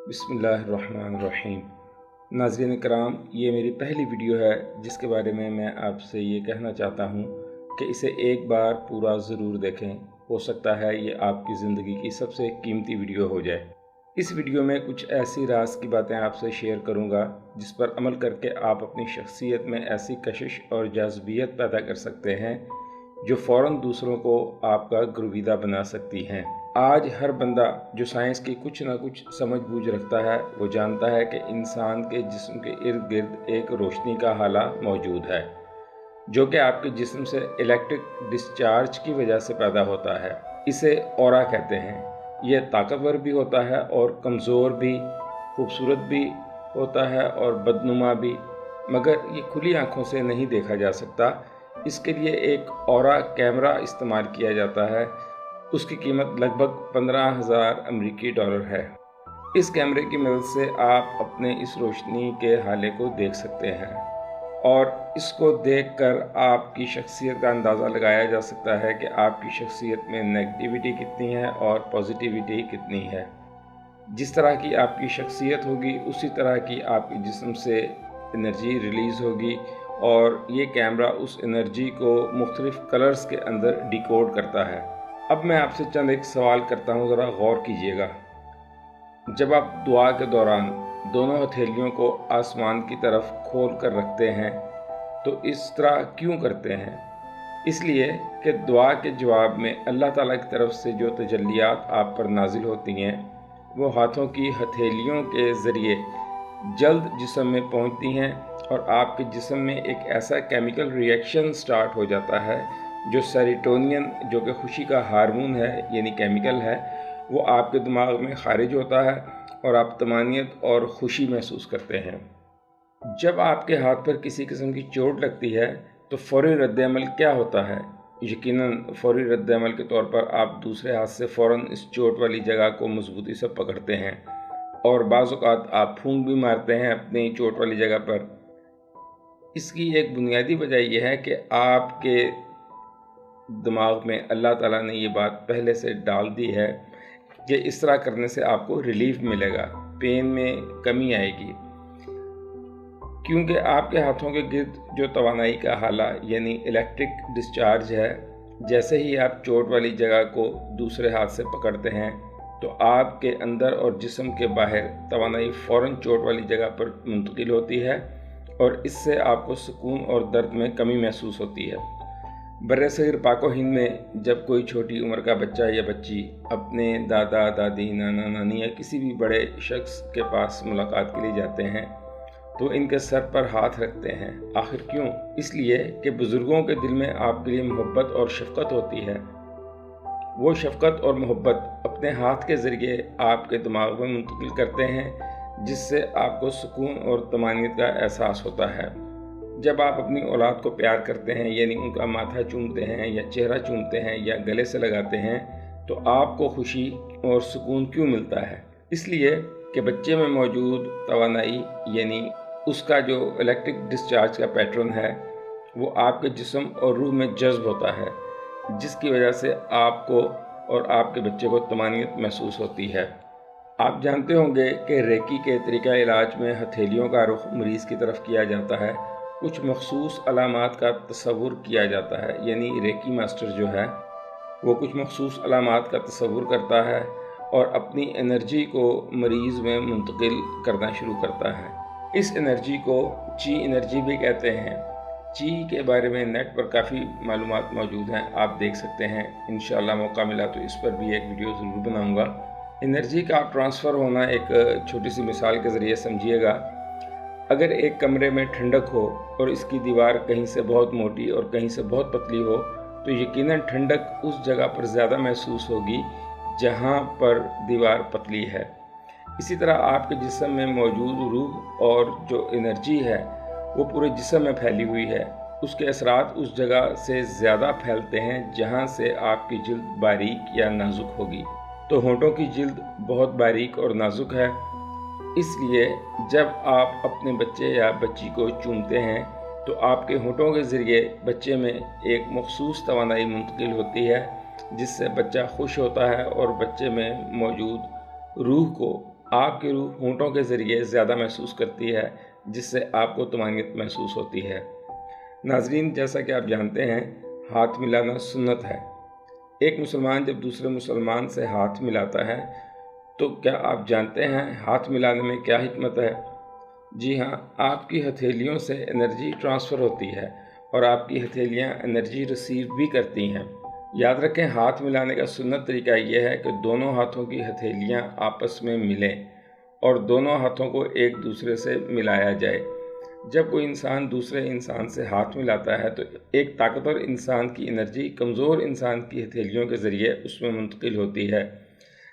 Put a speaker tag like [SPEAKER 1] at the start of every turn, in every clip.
[SPEAKER 1] बिस्मिल्लाहिर्रहमानिर्रहीम। नाज़रीन कराम, ये मेरी पहली वीडियो है जिसके बारे में मैं आपसे ये कहना चाहता हूँ कि इसे एक बार पूरा ज़रूर देखें। हो सकता है ये आपकी ज़िंदगी की सबसे कीमती वीडियो हो जाए। इस वीडियो में कुछ ऐसी राज की बातें आपसे शेयर करूँगा जिस पर अमल करके आप अपनी शख्सियत में ऐसी कशिश और जाज़बियत पैदा कर सकते हैं जो फ़ौरन दूसरों को आपका गुरविदा बना सकती हैं। आज हर बंदा जो साइंस की कुछ ना कुछ समझ बूझ रखता है वो जानता है कि इंसान के जिस्म के इर्द गिर्द एक रोशनी का हाला मौजूद है जो कि आपके जिस्म से इलेक्ट्रिक डिस्चार्ज की वजह से पैदा होता है। इसे ऑरा कहते हैं। यह ताकतवर भी होता है और कमज़ोर भी, खूबसूरत भी होता है और बदनुमा भी, मगर ये खुली आँखों से नहीं देखा जा सकता। इसके लिए एक ऑरा कैमरा इस्तेमाल किया जाता है। उसकी कीमत लगभग 15,000 अमेरिकी डॉलर है। इस कैमरे की मदद से आप अपने इस रोशनी के हाले को देख सकते हैं और इसको देखकर आपकी शख्सियत का अंदाज़ा लगाया जा सकता है कि आपकी शख्सियत में नेगेटिविटी कितनी है और पॉजिटिविटी कितनी है। जिस तरह की आपकी शख्सियत होगी उसी तरह की आपके जिस्म से एनर्जी रिलीज़ होगी और ये कैमरा उस एनर्जी को मुख्तलिफ़ कलर्स के अंदर डिकोड करता है। अब मैं आपसे चंद एक सवाल करता हूँ, ज़रा गौर कीजिएगा। जब आप दुआ के दौरान दोनों हथेलियों को आसमान की तरफ खोल कर रखते हैं तो इस तरह क्यों करते हैं? इसलिए कि दुआ के जवाब में अल्लाह ताला की तरफ से जो तजल्लियात आप पर नाजिल होती हैं वो हाथों की हथेलियों के ज़रिए जल्द जिस्म में पहुँचती हैं और आपके जिस्म में एक ऐसा केमिकल रिएक्शन स्टार्ट हो जाता है जो सेरोटोनिन, जो कि खुशी का हार्मोन है यानी केमिकल है, वो आपके दिमाग में खारिज होता है और आप तमानियत और खुशी महसूस करते हैं। जब आपके हाथ पर किसी किस्म की चोट लगती है तो फ़ौरी रद्द-ए-अमल क्या होता है? यकीनन फ़ौरी रद्द-ए-अमल के तौर पर आप दूसरे हाथ से फ़ौरन इस चोट वाली जगह को मजबूती से पकड़ते हैं और बाज़ औक़ात आप फूंक भी मारते हैं अपनी चोट वाली जगह पर। इसकी एक बुनियादी वजह यह है कि आपके दिमाग में अल्लाह ताला ने ये बात पहले से डाल दी है कि इस तरह करने से आपको रिलीफ मिलेगा, पेन में कमी आएगी, क्योंकि आपके हाथों के गिर्द जो तवानाई का हाला यानी इलेक्ट्रिक डिस्चार्ज है, जैसे ही आप चोट वाली जगह को दूसरे हाथ से पकड़ते हैं तो आपके अंदर और जिस्म के बाहर तवानाई फ़ौरन चोट वाली जगह पर मुंतकिल होती है और इससे आपको सुकून और दर्द में कमी महसूस होती है। बर्र-ए-सग़ीर पाको हिंद में जब कोई छोटी उम्र का बच्चा या बच्ची अपने दादा दादी, नाना नानी या किसी भी बड़े शख्स के पास मुलाकात के लिए जाते हैं तो इनके सर पर हाथ रखते हैं। आखिर क्यों? इसलिए कि बुज़ुर्गों के दिल में आपके लिए मोहब्बत और शफ़क़त होती है। वो शफ़क़त और मोहब्बत अपने हाथ के ज़रिए आपके दिमाग में मुंतकिल करते हैं जिससे आपको सुकून और तमानियत का एहसास होता है। जब आप अपनी औलाद को प्यार करते हैं यानी उनका माथा चूमते हैं या चेहरा चूमते हैं या गले से लगाते हैं तो आपको खुशी और सुकून क्यों मिलता है? इसलिए कि बच्चे में मौजूद तवानाई यानी उसका जो इलेक्ट्रिक डिस्चार्ज का पैटर्न है वो आपके जिस्म और रूह में जज्ब होता है, जिसकी वजह से आपको और आपके बच्चे को तमानियत महसूस होती है। आप जानते होंगे कि रेकी के तरीक़ा इलाज में हथेलियों का रुख मरीज़ की तरफ किया जाता है। कुछ मखसूस अलामात का तसव्वुर किया जाता है, यानी रेकी मास्टर जो है वो कुछ मखसूस अलामात का तसव्वुर करता है और अपनी एनर्जी को मरीज़ में मुंतकिल करना शुरू करता है। इस एनर्जी को ची एनर्जी भी कहते हैं। ची के बारे में नेट पर काफ़ी मालूमात मौजूद हैं, आप देख सकते हैं। इंशाअल्लाह मौका मिला तो इस पर भी एक वीडियो ज़रूर बनाऊँगा। एनर्जी का ट्रांसफ़र होना एक छोटी सी मिसाल के ज़रिए समझिएगा। अगर एक कमरे में ठंडक हो और इसकी दीवार कहीं से बहुत मोटी और कहीं से बहुत पतली हो तो यकीनन ठंडक उस जगह पर ज़्यादा महसूस होगी जहाँ पर दीवार पतली है। इसी तरह आपके जिस्म में मौजूद रूह और जो एनर्जी है वो पूरे जिस्म में फैली हुई है। उसके असरात उस जगह से ज़्यादा फैलते हैं जहाँ से आपकी जिल्द बारीक या नाजुक होगी। तो होंठों की जिल्द बहुत बारीक और नाजुक है, इसलिए जब आप अपने बच्चे या बच्ची को चूमते हैं तो आपके होंठों के ज़रिए बच्चे में एक मखसूस तवानाई मुंतकिल होती है जिससे बच्चा खुश होता है और बच्चे में मौजूद रूह को آپ کی روح ہونٹوں کے ذریعے زیادہ محسوس کرتی ہے، جس سے آپ کو طمانینت محسوس ہوتی ہے۔ ناظرین، جیسا کہ آپ جانتے ہیں، ہاتھ ملانا سنت ہے۔ ایک مسلمان جب دوسرے مسلمان سے ہاتھ ملاتا ہے تو کیا آپ جانتے ہیں ہاتھ ملانے میں کیا حکمت ہے؟ جی ہاں، آپ کی ہتھیلیوں سے انرجی ٹرانسفر ہوتی ہے اور آپ کی ہتھیلیاں انرجی ریسیو بھی کرتی ہیں۔ یاد رکھیں، ہاتھ ملانے کا سنت طریقہ یہ ہے کہ دونوں ہاتھوں کی ہتھیلیاں آپس میں ملیں اور دونوں ہاتھوں کو ایک دوسرے سے ملایا جائے۔ جب کوئی انسان دوسرے انسان سے ہاتھ ملاتا ہے تو ایک طاقتور انسان کی انرجی کمزور انسان کی ہتھیلیوں کے ذریعے اس میں منتقل ہوتی ہے،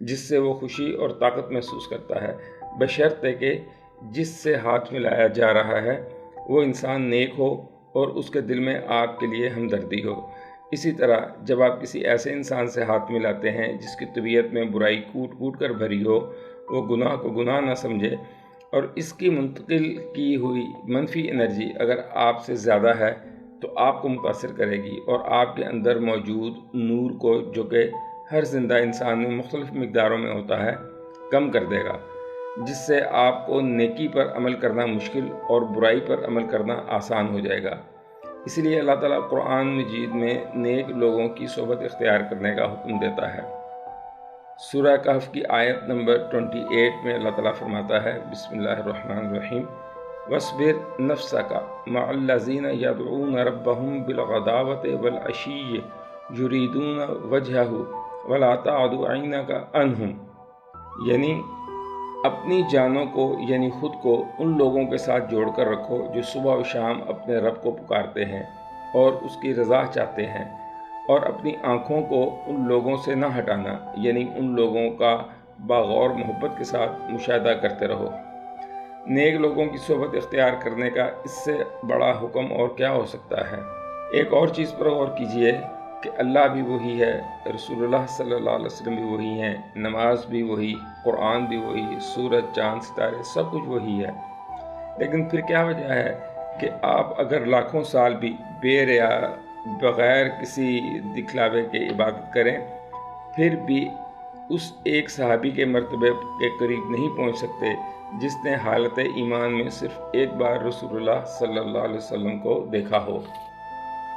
[SPEAKER 1] جس سے وہ خوشی اور طاقت محسوس کرتا ہے، بشرطے کہ جس سے ہاتھ ملایا جا رہا ہے وہ انسان نیک ہو اور اس کے دل میں آپ کے لیے ہمدردی ہو۔ اسی طرح جب آپ کسی ایسے انسان سے ہاتھ ملاتے ہیں جس کی طبیعت میں برائی کوٹ کوٹ کر بھری ہو، وہ گناہ کو گناہ نہ سمجھے اور اس کی منتقل کی ہوئی منفی انرجی اگر آپ سے زیادہ ہے تو آپ کو متاثر کرے گی اور آپ کے اندر موجود نور کو، جو کہ ہر زندہ انسان میں مختلف مقداروں میں ہوتا ہے، کم کر دے گا، جس سے آپ کو نیکی پر عمل کرنا مشکل اور برائی پر عمل کرنا آسان ہو جائے گا۔ اسی لیے اللہ تعالیٰ قرآن مجید میں نیک لوگوں کی صحبت اختیار کرنے کا حکم دیتا ہے۔ سورہ کہف کی آیت نمبر 28 میں اللہ تعالیٰ فرماتا ہے، بسم اللہ الرحمن الرحیم، وَاصْبِرْ نَفْسَكَ مَعَ الَّذِينَ يَدْعُونَ رَبَّهُمْ بِالْغَدَاوَةِ وَالْعَشِيِّ يُرِيدُونَ وَجْهَهُ وَلَا تَعْدُ عَيْنَكَ عَنْهُمْ، یعنی اپنی جانوں کو یعنی خود کو ان لوگوں کے ساتھ جوڑ کر رکھو جو صبح و شام اپنے رب کو پکارتے ہیں اور اس کی رضا چاہتے ہیں، اور اپنی آنکھوں کو ان لوگوں سے نہ ہٹانا، یعنی ان لوگوں کا باغور محبت کے ساتھ مشاہدہ کرتے رہو۔ نیک لوگوں کی صحبت اختیار کرنے کا اس سے بڑا حکم اور کیا ہو سکتا ہے؟ ایک اور چیز پر غور کیجئے کہ اللہ بھی وہی ہے، رسول اللہ صلی اللہ علیہ وسلم بھی وہی ہیں، نماز بھی وہی، قرآن بھی وہی، سورج، چاند، ستارے، سب کچھ وہی ہے۔ لیکن پھر کیا وجہ ہے کہ آپ اگر لاکھوں سال بھی بے ریا بغیر کسی دکھلاوے کے عبادت کریں، پھر بھی اس ایک صحابی کے مرتبے کے قریب نہیں پہنچ سکتے جس نے حالت ایمان میں صرف ایک بار رسول اللہ صلی اللہ علیہ وسلم کو دیکھا ہو۔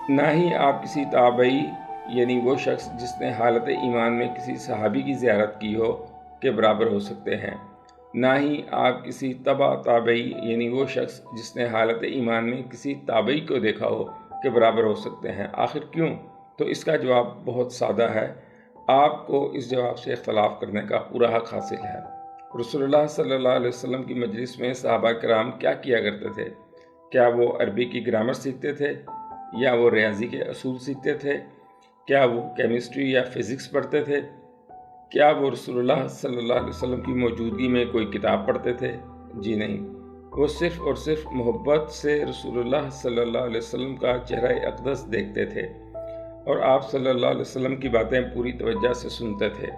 [SPEAKER 1] نہ ہی آپ کسی تابعی، یعنی وہ شخص جس نے حالت ایمان میں کسی صحابی کی زیارت کی ہو، کے برابر ہو سکتے ہیں۔ نہ ہی آپ کسی تبع تابعی، یعنی وہ شخص جس نے حالت ایمان میں کسی تابعی کو دیکھا ہو، کے برابر ہو سکتے ہیں۔ آخر کیوں؟ تو اس کا جواب بہت سادہ ہے، آپ کو اس جواب سے اختلاف کرنے کا پورا حق حاصل ہے۔ رسول اللہ صلی اللہ علیہ وسلم کی مجلس میں صحابہ کرام کیا کیا کرتے تھے؟ کیا وہ عربی کی گرامر سیکھتے تھے؟ یا وہ ریاضی کے اصول سیکھتے تھے؟ کیا وہ کیمسٹری یا فزکس پڑھتے تھے؟ کیا وہ رسول اللہ صلی اللہ علیہ وسلم کی موجودگی میں کوئی کتاب پڑھتے تھے؟ جی نہیں، وہ صرف اور صرف محبت سے رسول اللہ صلی اللہ علیہ وسلم کا چہرہ اقدس دیکھتے تھے اور آپ صلی اللہ علیہ وسلم کی باتیں پوری توجہ سے سنتے تھے۔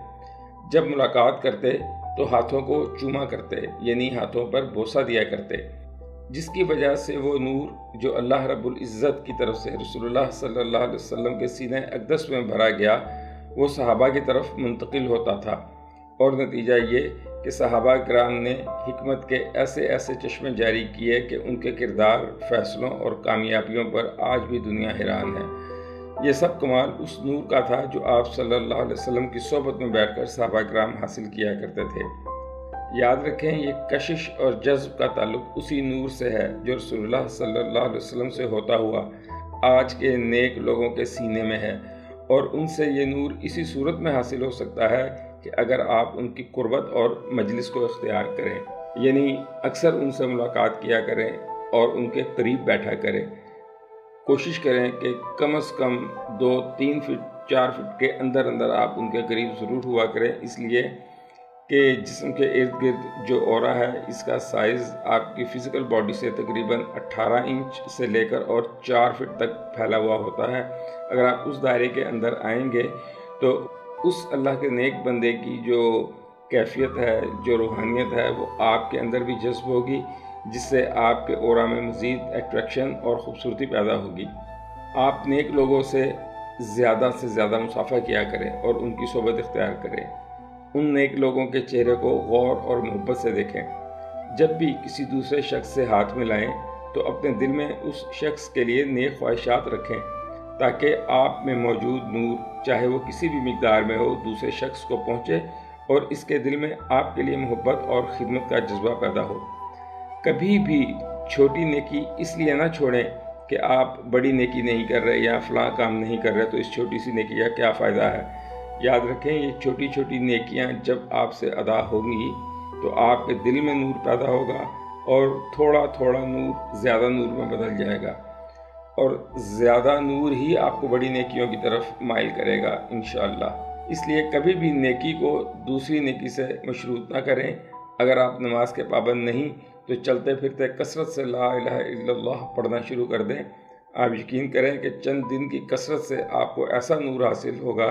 [SPEAKER 1] جب ملاقات کرتے تو ہاتھوں کو چوما کرتے، یعنی ہاتھوں پر بوسہ دیا کرتے، جس کی وجہ سے وہ نور جو اللہ رب العزت کی طرف سے رسول اللہ صلی اللہ علیہ وسلم کے سینہ اقدس میں بھرا گیا، وہ صحابہ کی طرف منتقل ہوتا تھا، اور نتیجہ یہ کہ صحابہ کرام نے حکمت کے ایسے ایسے چشمے جاری کیے کہ ان کے کردار، فیصلوں اور کامیابیوں پر آج بھی دنیا حیران ہے۔ یہ سب کمال اس نور کا تھا جو آپ صلی اللہ علیہ وسلم کی صحبت میں بیٹھ کر صحابہ کرام حاصل کیا کرتے تھے۔ یاد رکھیں، یہ کشش اور جذب کا تعلق اسی نور سے ہے جو رسول اللہ صلی اللہ علیہ وسلم سے ہوتا ہوا آج کے نیک لوگوں کے سینے میں ہے، اور ان سے یہ نور اسی صورت میں حاصل ہو سکتا ہے کہ اگر آپ ان کی قربت اور مجلس کو اختیار کریں، یعنی اکثر ان سے ملاقات کیا کریں اور ان کے قریب بیٹھا کریں۔ کوشش کریں کہ کم از کم 2-3 فٹ 4 فٹ کے اندر آپ ان کے قریب ضرور ہوا کریں، اس لیے کہ جسم کے ارد گرد جو اورا ہے اس کا سائز آپ کی فزیکل باڈی سے تقریباً 18 انچ سے لے کر اور 4 فٹ تک پھیلا ہوا ہوتا ہے۔ اگر آپ اس دائرے کے اندر آئیں گے تو اس اللہ کے نیک بندے کی جو کیفیت ہے، جو روحانیت ہے، وہ آپ کے اندر بھی جذب ہوگی، جس سے آپ کے اورا میں مزید اٹریکشن اور خوبصورتی پیدا ہوگی۔ آپ نیک لوگوں سے زیادہ مصافحہ کیا کریں اور ان کی صحبت اختیار کریں۔ उन नेक लोगों के चेहरे को गौर और मोहब्बत से देखें। जब भी किसी दूसरे शख्स से हाथ मिलाएं तो अपने दिल में उस शख्स के लिए नेक ख्वाहिशात रखें, ताकि आप में मौजूद नूर, चाहे वो किसी भी मिकदार में हो, दूसरे शख्स को पहुँचे और इसके दिल में आपके लिए मोहब्बत और खिदमत का जज्बा पैदा हो। कभी भी छोटी नेकी इसलिए ना छोड़ें कि आप बड़ी नेकी नहीं कर रहे या फ़लाँ काम नहीं कर रहे तो इस छोटी सी नेकी का क्या फ़ायदा है। याद रखें, ये छोटी छोटी नेकियां जब आपसे अदा होंगी तो आपके दिल में नूर पैदा होगा और थोड़ा थोड़ा नूर ज़्यादा नूर में बदल जाएगा, और ज़्यादा नूर ही आपको बड़ी नेकियों की तरफ माइल करेगा इंशाअल्लाह। इसलिए कभी भी नेकी को दूसरी नेकी से मशरूत ना करें। अगर आप नमाज के पाबंद नहीं तो चलते फिरते कसरत से ला इलाहा इल्लल्लाह पढ़ना शुरू कर दें। आप यकीन करें कि चंद दिन की कसरत से आपको ऐसा नूर हासिल होगा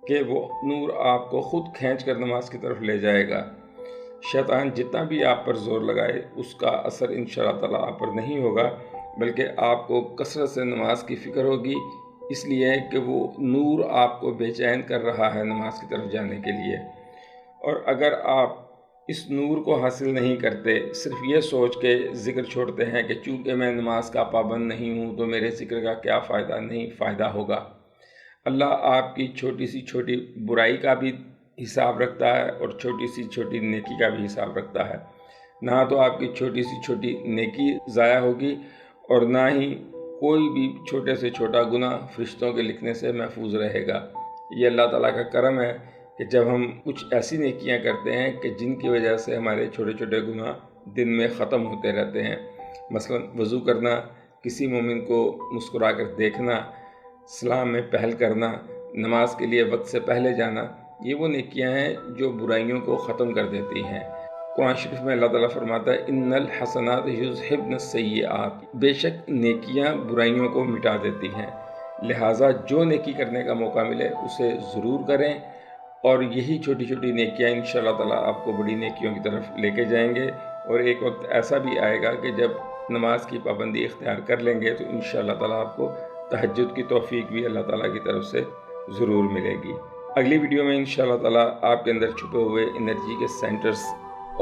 [SPEAKER 1] कि वो नूर आपको ख़ुद खींच कर नमाज की तरफ ले जाएगा। शैतान जितना भी आप पर ज़ोर लगाए उसका असर इंशाअल्लाह ताला आप पर नहीं होगा, बल्कि आपको कसरत से नमाज की फ़िक्र होगी, इसलिए कि वो नूर आपको बेचैन कर रहा है नमाज की तरफ जाने के लिए। और अगर आप इस नूर को हासिल नहीं करते, सिर्फ ये सोच के ज़िक्र छोड़ते हैं कि चूँकि मैं नमाज का पाबंद नहीं हूँ तो मेरे ज़िक्र का क्या फ़ायदा, नहीं फ़ायदा होगा। अल्लाह आपकी छोटी सी छोटी बुराई का भी हिसाब रखता है और छोटी सी छोटी नेकी का भी हिसाब रखता है। ना तो आपकी छोटी सी छोटी नेकी ज़ाया होगी और ना ही कोई भी छोटे से छोटा गुनाह फरिश्तों के लिखने से महफूज रहेगा। ये अल्लाह ताला का करम है कि जब हम कुछ ऐसी नेकियां करते हैं कि जिनकी वजह से हमारे छोटे छोटे गुनाह दिन में ख़त्म होते रहते हैं। मसलन वज़ू करना, किसी मोमिन को मुस्कुरा कर देखना, सलाम में पहल करना, नमाज के लिए वक्त से पहले जाना, ये वो नेकियां हैं जो बुराइयों को ख़त्म कर देती हैं। कुरान शरीफ में अल्लाह ताला फरमाता है, इन्नल हसनात युज़हिब्न सय्यिआत, बेशक नेकियां बुराइयों को मिटा देती हैं। लिहाजा जो नेकी करने का मौका मिले उसे ज़रूर करें, और यही छोटी छोटी नेकियां इंशाअल्लाह ताला आपको बड़ी नेकियों की तरफ लेके जाएंगे। और एक वक्त ऐसा भी आएगा कि जब नमाज की पाबंदी इख्तियार कर लेंगे तो इंशाअल्लाह ताला आपको तहज्जुद की तौफीक भी अल्लाह ताला की तरफ से ज़रूर मिलेगी। अगली वीडियो में इंशाअल्लाह ताला आपके अंदर छुपे हुए एनर्जी के सेंटर्स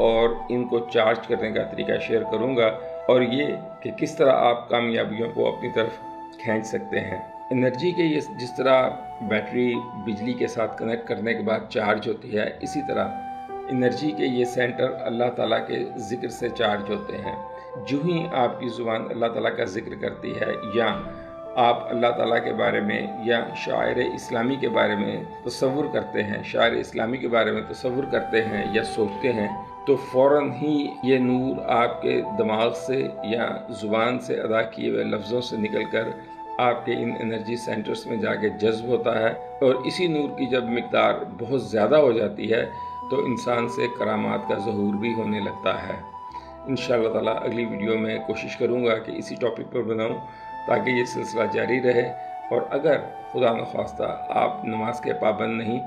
[SPEAKER 1] और इनको चार्ज करने का तरीका शेयर करूँगा, और ये कि किस तरह आप कामयाबियों को अपनी तरफ खींच सकते हैं। एनर्जी के ये जिस तरह बैटरी बिजली के साथ कनेक्ट करने के बाद चार्ज होती है, इसी तरह एनर्जी के ये सेंटर अल्लाह ताला के ज़िक्र से चार्ज होते हैं। जो ही आपकी ज़ुबान अल्लाह ताला का ज़िक्र करती है, या आप अल्लाह ताला के बारे में या शायर इस्लामी के बारे में तसव्वुर करते हैं, शायर इस्लामी के बारे में तसव्वुर करते हैं या सोचते हैं, तो फ़ौरन ही ये नूर आपके दिमाग से या ज़ुबान से अदा किए हुए लफ्ज़ों से निकलकर आपके इन एनर्जी सेंटर्स में जाके जज्ब होता है। और इसी नूर की जब मिक़दार बहुत ज़्यादा हो जाती है तो इंसान से करामात का ज़हूर भी होने लगता है। इंशाअल्लाह ताला अगली वीडियो में कोशिश करूँगा कि इसी टॉपिक पर बनाऊँ ताकि ये सिलसिला जारी रहे। और अगर खुदा न ख्वास्ता आप नमाज के पाबंद नहीं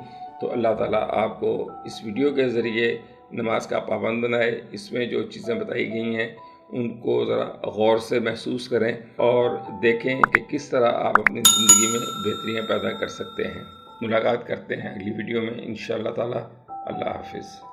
[SPEAKER 1] तो अल्लाह ताला आपको इस वीडियो के ज़रिए नमाज का पाबंद बनाए। इसमें जो चीज़ें बताई गई हैं उनको ज़रा गौर से महसूस करें और देखें कि किस तरह आप अपनी ज़िंदगी में बेहतरियाँ पैदा कर सकते हैं। मुलाकात करते हैं अगली वीडियो में इंशाअल्लाह ताला। अल्लाह हाफ़िज़।